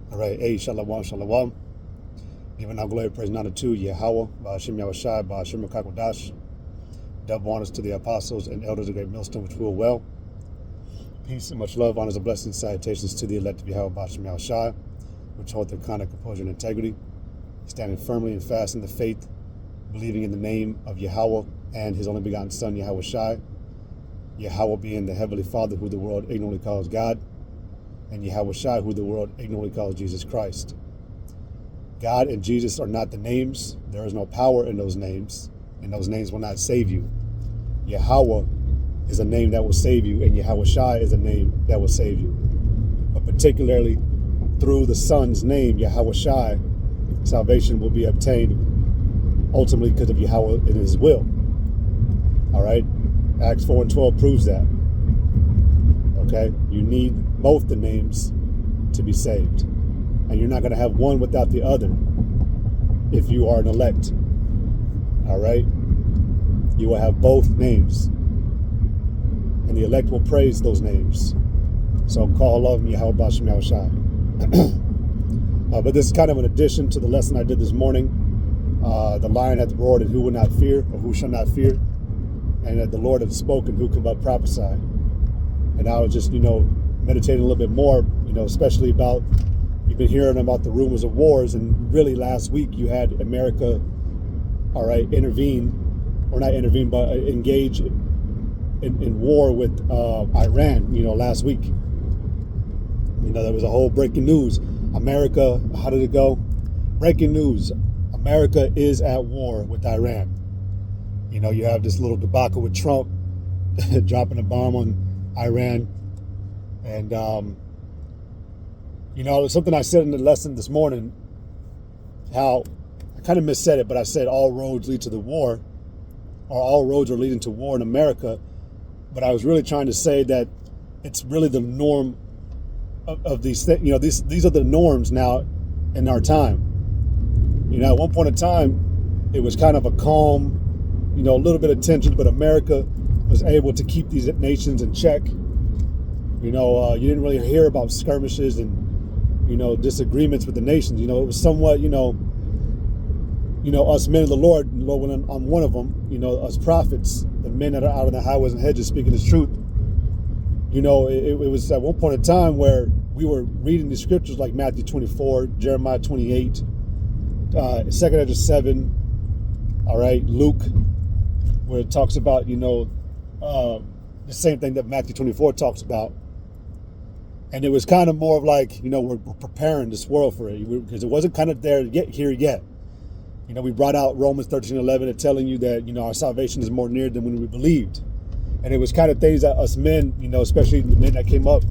All right, hey, shalom, shalom. Giving our glory, praise, and honor to Yahweh, Ba'ashem Yahushai, Ba'ashem Kakodash. Double honors to the apostles and elders of Great Millstone, which rule well. Peace and much love, honors and blessings, salutations to the elect of Yahweh, Ba'ashem Yahushai, which hold their conduct, composure, and integrity, standing firmly and fast in the faith, believing in the name of Yahweh and his only begotten Son, Yahushai. Yahweh being the Heavenly Father, who the world ignorantly calls God, and Yahushai, who the world ignorantly calls Jesus Christ. God and Jesus are not the names. There is no power in those names, and those names will not save you. Yahweh is a name that will save you, and Yahushai is a name that will save you. But particularly through the Son's name, Yahushai, salvation will be obtained ultimately because of Yahweh and his will. All right? Acts 4:12 proves that. Okay? You need both the names to be saved. And you're not going to have one without the other if you are an elect. All right? You will have both names. And the elect will praise those names. So call Allah Yahweh Ba'ashem Yahushai. But this is kind of an addition to the lesson I did this morning. The lion hath roared, and who will not fear, or who shall not fear? And that the Lord hath spoken, who can but prophesy? And I was just, meditating a little bit more, especially about, you've been hearing about the rumors of wars, and really last week you had America, all right, engage in war with Iran, last week. There was a whole breaking news. America, how did it go? Breaking news, America is at war with Iran. You have this little debacle with Trump dropping a bomb on Iran. And, something I said in the lesson this morning, how I kind of missaid it, but I said all roads lead to the war, or all roads are leading to war in America. But I was really trying to say that it's really the norm of these things. These are the norms now in our time. At one point in time, it was kind of a calm, a little bit of tension, but America was able to keep these nations in check. You didn't really hear about skirmishes and, disagreements with the nations. It was somewhat, us men of the Lord, when I'm one of them, us prophets, the men that are out on the highways and hedges speaking His truth. It was at one point in time where we were reading the scriptures like Matthew 24, Jeremiah 28, 2 Ezra 7, all right, Luke, where it talks about, the same thing that Matthew 24 talks about. And it was kind of more of like, we're preparing this world for it, because it wasn't kind of there yet. We brought out Romans 13:11 and telling you that, our salvation is more near than when we believed. And it was kind of things that us men, especially the men that came up,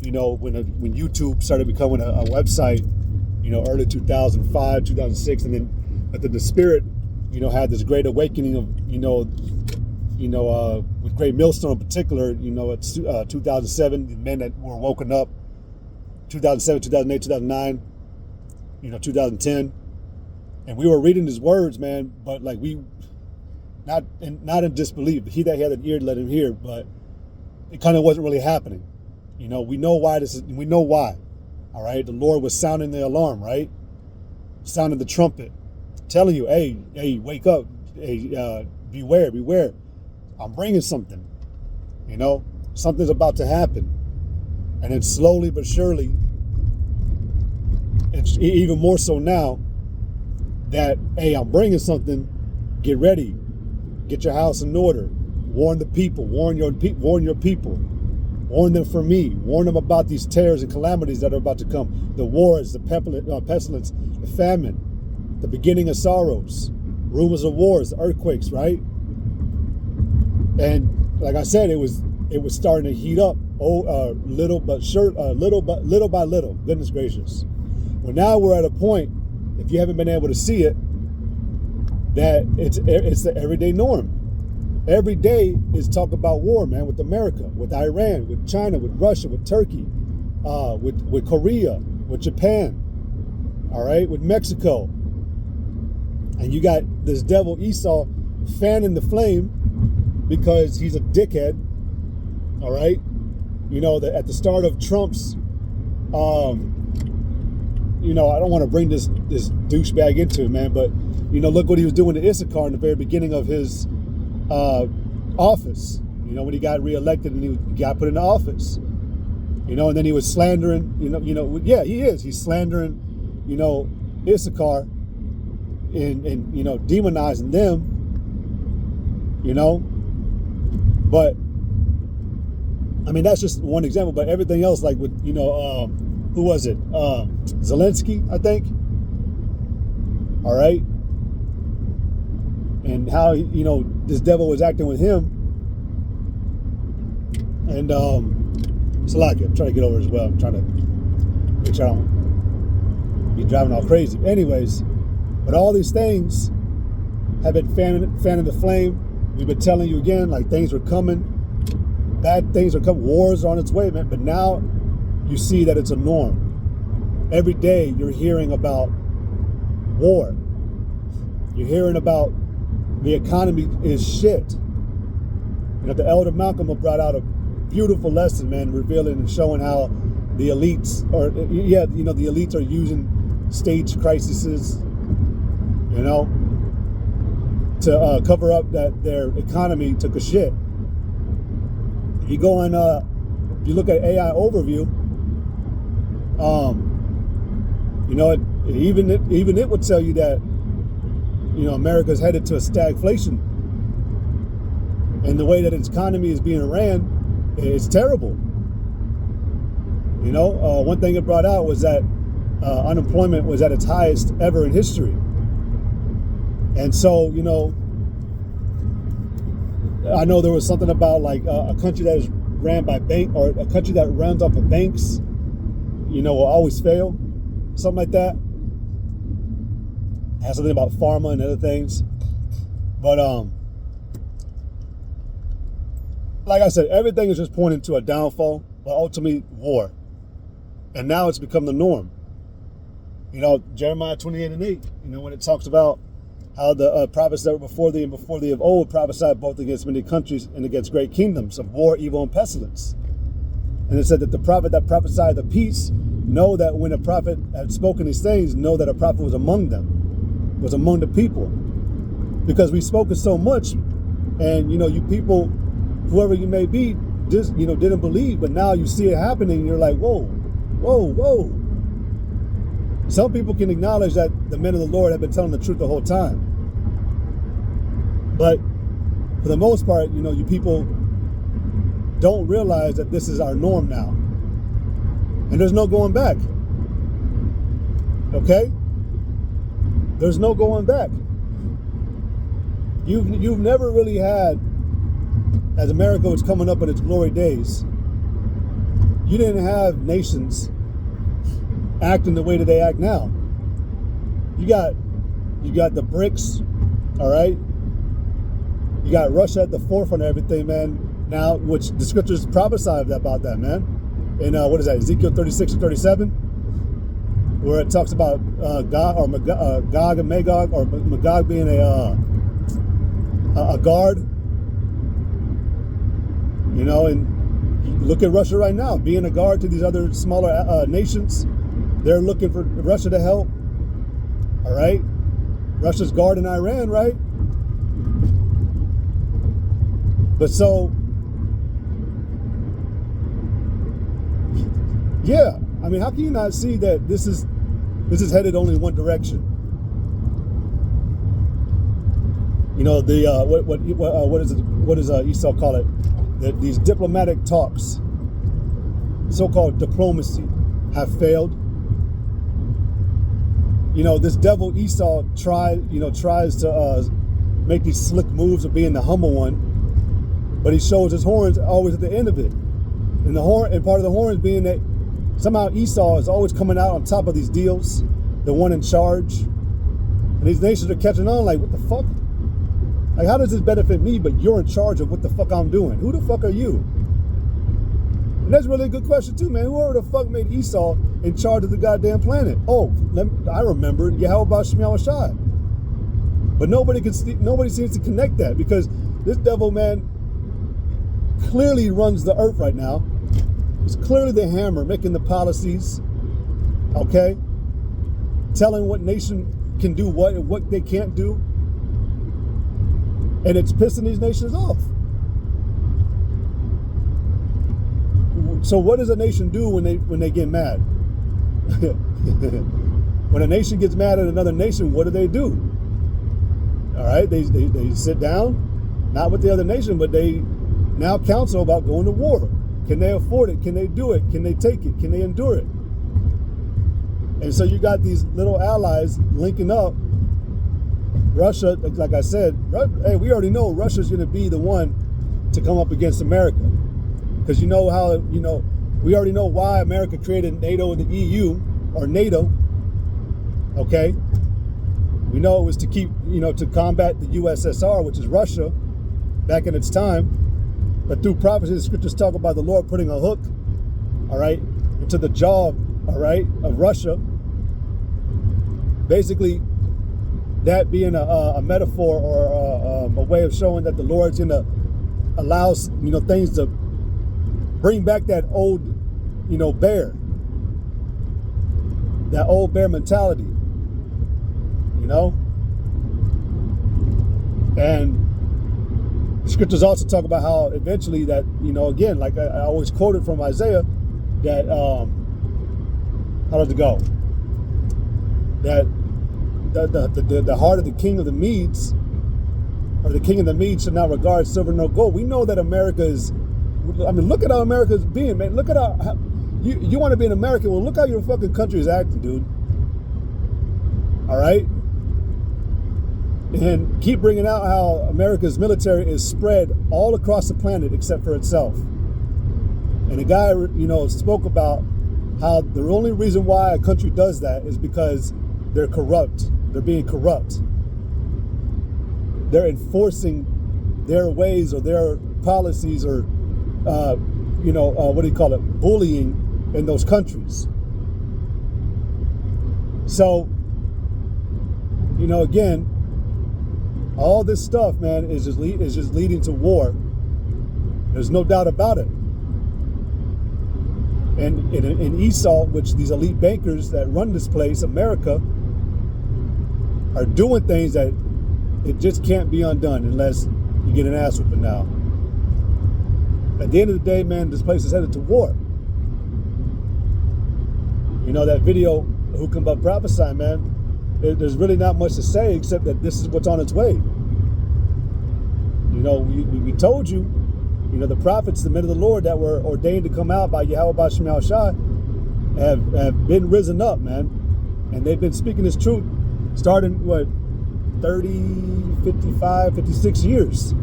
when YouTube started becoming a website, early 2005, 2006, and then, but then the Spirit, had this great awakening of, with Great Millstone in particular, it's 2007, the men that were woken up, 2007, 2008, 2009, 2010. And we were reading His words, man, but like not in disbelief. He that had an ear, let him hear, but it kind of wasn't really happening. We know why we know why. All right. The Lord was sounding the alarm, right? Sounding the trumpet, telling you, hey, wake up. Hey, beware. I'm bringing something, something's about to happen. And then slowly but surely, it's even more so now that, hey, I'm bringing something, get ready, get your house in order, warn the people, warn your people, warn them from me, warn them about these terrors and calamities that are about to come, the wars, the pestilence, the famine, the beginning of sorrows, rumors of wars, the earthquakes, right? And like I said, it was starting to heat up, little by little. Goodness gracious! Well, now we're at a point, if you haven't been able to see it, that it's the everyday norm. Every day is talk about war, man, with America, with Iran, with China, with Russia, with Turkey, with Korea, with Japan, all right, with Mexico. And you got this devil Esau fanning the flame because he's a dickhead, all right? That at the start of Trump's you know, I don't want to bring this douchebag into it, man, but, you know, look what he was doing to Issachar in the very beginning of his office. You know, when he got reelected and he got put into office. You know, and then he was slandering, yeah, he is. He's slandering, you know, Issachar and you know, demonizing them, you know. But, I mean, that's just one example. But everything else, like with, you know, who was it? Zelensky, I think. All right. And how, you know, this devil was acting with him. And, Salaki, I'm trying to get over as well. I'm trying to make sure I don't be driving all crazy. Anyways, but all these things have been fanning the flame. We've been telling you again, like, things are coming. Bad things are coming. Wars are on its way, man. But now you see that it's a norm. Every day you're hearing about war. You're hearing about the economy is shit. You know, the elder Malcolm brought out a beautiful lesson, man, revealing and showing how the elites, or yeah, you know, the elites are using stage crises, you know, to cover up that their economy took a shit. If you go on, if you look at AI overview, you know, even it would tell you that, you know, America's headed to a stagflation, and the way that its economy is being ran, it's terrible. You know, one thing it brought out was that unemployment was at its highest ever in history. And so, you know, I know there was something about like a country that is ran by bank, or a country that runs off of banks, you know, will always fail. Something like that. It has something about pharma and other things. But like I said, everything is just pointing to a downfall, but ultimately war. And now it's become the norm. You know, Jeremiah 28:8, you know, when it talks about how the prophets that were before thee and before thee of old prophesied both against many countries and against great kingdoms of war, evil, and pestilence. And it said that the prophet that prophesied the peace, know that when a prophet had spoken these things, know that a prophet was among them, was among the people. Because we've spoken so much, and, you know, you people, whoever you may be, just, you know, didn't believe, but now you see it happening, and you're like, whoa, whoa, whoa. Some people can acknowledge that the men of the Lord have been telling the truth the whole time. But for the most part, you know, you people don't realize that this is our norm now. And there's no going back. Okay? There's no going back. You've never really had, as America was coming up in its glory days, you didn't have nations acting the way that they act now. You got the BRICS, all right? You got Russia at the forefront of everything, man. Now, which the scriptures prophesy about that, man. In what is that, Ezekiel 36 and 37, where it talks about Gog and Magog, or Magog being a guard. You know, and look at Russia right now, being a guard to these other smaller nations. They're looking for Russia to help. All right? Russia's guarding Iran, right? But so, yeah, I mean, how can you not see that this is headed only in one direction? You know, the what does Esau call it? These diplomatic talks, so-called diplomacy, have failed. You know, this devil Esau tries to make these slick moves of being the humble one, but he shows his horns always at the end of it. And part of the horns being that somehow Esau is always coming out on top of these deals, the one in charge. And these nations are catching on like, what the fuck? Like, how does this benefit me, but you're in charge of what the fuck I'm doing? Who the fuck are you? And that's really a good question too, man. Whoever the fuck made Esau in charge of the goddamn planet? Oh, I remember Yahweh Shemiah Shai. But nobody seems to connect that, because this devil, man, clearly runs the earth right now. He's clearly the hammer making the policies, okay? telling what nation can do what and what they can't do. And it's pissing these nations off. So what does a nation do when they get mad? When a nation gets mad at another nation, what do? All right, they sit down, not with the other nation, but they now counsel about going to war. Can they afford it? Can they do it? Can they take it? Can they endure it? And so you got these little allies linking up. Russia, like I said, hey, we already know Russia's going to be the one to come up against America. Because you know how, we already know why America created NATO and the EU, or NATO, okay? We know it was to keep, to combat the USSR, which is Russia, back in its time. But through prophecy, the scriptures talk about the Lord putting a hook, all right, into the jaw, all right, of Russia. Basically, that being a metaphor or a way of showing that the Lord's gonna allow, things to bring back that old, bear, that old bear mentality, and the scriptures also talk about how eventually that, again, like I always quoted from Isaiah, that, how does it go? That the heart of the king of the Medes, or the king of the Medes, should not regard silver nor gold. We know that America is, look at how America's being, man. Look at how you want to be an American. Well, look how your fucking country is acting, dude. All right? And keep bringing out how America's military is spread all across the planet except for itself. And the guy, spoke about how the only reason why a country does that is because they're corrupt. They're being corrupt. They're enforcing their ways or their policies or, bullying in those countries. So, again, all this stuff, man, is just leading to war. There's no doubt about it. And in Esau, which these elite bankers that run this place, America, are doing things that it just can't be undone unless you get an ass whooping now. At the end of the day, man, this place is headed to war. That video, Who Can But Prophesy, man, there's really not much to say except that this is what's on its way. We told you, the prophets, the men of the Lord that were ordained to come out by Yahweh B'Shem Yahushua have been risen up, man. And they've been speaking this truth starting, 30, 55, 56 years.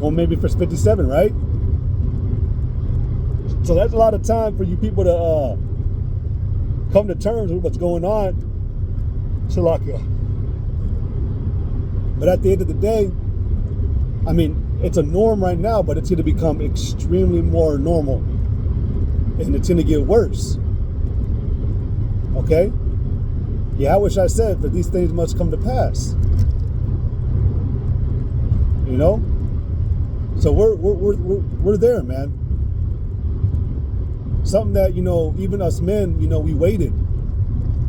Or maybe for 57, right? So that's a lot of time for you people to come to terms with what's going on. Shalakia. But at the end of the day, it's a norm right now, but it's going to become extremely more normal. And it's going to get worse. Okay? Yeah, I wish I said that these things must come to pass. So we're there, man. Something that, even us men, we waited.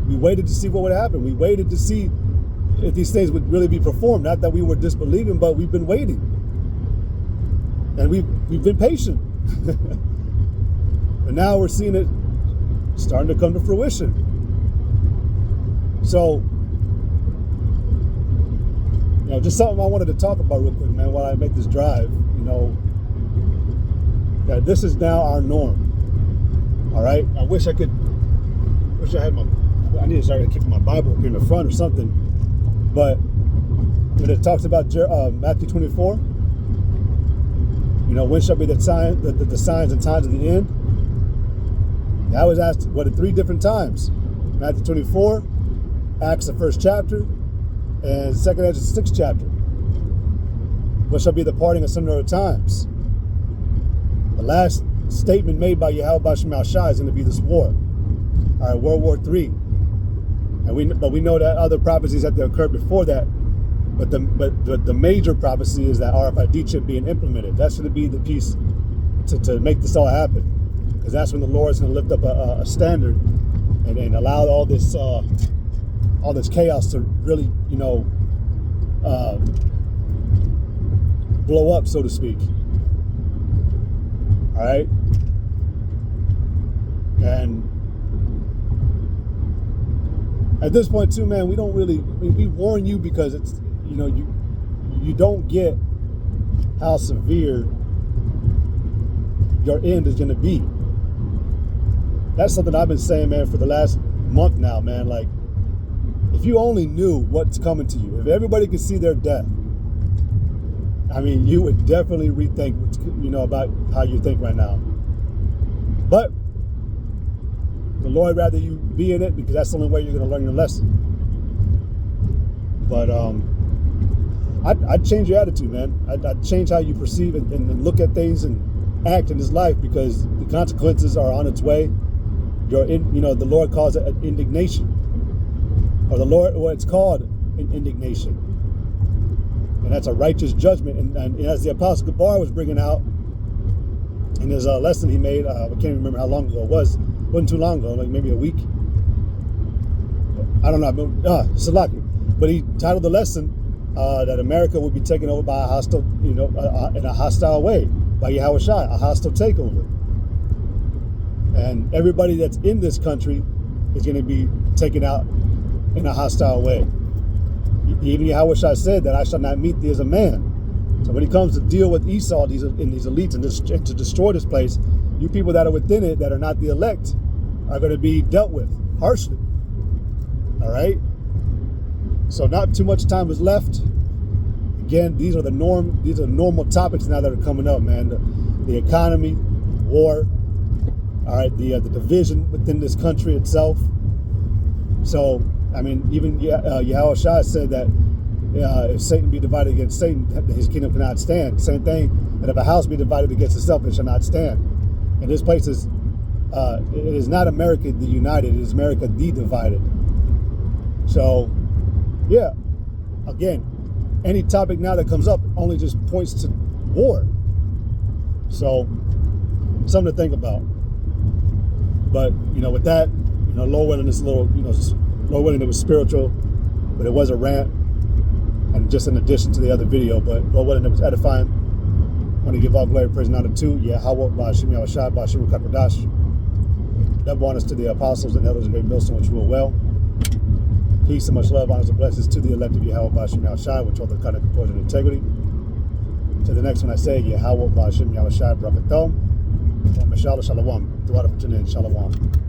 We waited to see what would happen. We waited to see if these things would really be performed. Not that we were disbelieving, but we've been waiting. And we've been patient. But now we're seeing it starting to come to fruition. So, just something I wanted to talk about real quick, man, while I make this drive, that this is now our norm. All right? I need to start keeping my Bible up here in the front or something. But when it talks about Matthew 24, when shall be the signs and times of the end? I was asked, 3 different times? Matthew 24, Acts the 1st chapter, and 2nd Ezra the 6th chapter. What shall be the parting of sundry of times? The last statement made by Yahweh B'Shem Yahushua is going to be this war. All right, World War III. But we know that other prophecies have to occur before that. But the major prophecy is that RFID chip being implemented. That's going to be the piece to make this all happen. Because that's when the Lord's going to lift up a standard and allow all this chaos to really, blow up, so to speak. All right, and at this point too, man, we don't really, we warn you because it's, you don't get how severe your end is going to be. That's something I've been saying, man, for the last month now, man. Like, if you only knew what's coming to you, if everybody could see their death, I mean, you would definitely rethink, about how you think right now. But the Lord rather you be in it, because that's the only way you're going to learn your lesson. But I'd change your attitude, man. I'd change how you perceive and look at things and act in this life, because the consequences are on its way. The Lord calls it an indignation, or it's called an indignation, and that's a righteous judgment. And as the Apostle Gabar was bringing out in his lesson he made, I can't remember how long ago it wasn't too long ago, like maybe a week. I don't know, Salaki. But he titled the lesson that America would be taken over by a hostile, in a hostile way, by Yahweh Shai, a hostile takeover. And everybody that's in this country is going to be taken out in a hostile way. Even Yahweh Shai said that I shall not meet thee as a man. So when he comes to deal with Esau, these elites, and to destroy this place, you people that are within it, that are not the elect, are going to be dealt with harshly. All right? So not too much time is left. Again, these are normal topics now that are coming up, man. The economy, war, all right, the division within this country itself. So, I mean, even Yahweh Shai said that if Satan be divided against Satan, his kingdom cannot stand. Same thing, that if a house be divided against itself, it shall not stand. And this place is, it is not America the united, it is America the divided. So, yeah, again, any topic now that comes up only just points to war. So, something to think about. But, with that, Lord willing, this little, Lord willing, it was spiritual, but it was a rant, and just in addition to the other video, but Lord willing, it was edifying. I want to give all glory, praise, and honor to Yahweh, Ba'ashim Yahushai, Ba'ashim Kakwadash. Double honors to the apostles and elders of Great Millstone, which rule well. Peace and much love, honors, and blessings to the elect of Yahweh, Ba'ashim Yahushai, which hold the kind of composure and integrity. To the next one, I say, Yahweh, Ba'ashim Yahushai, Brakatom. Shalom. Dua for tuning in. Shalom.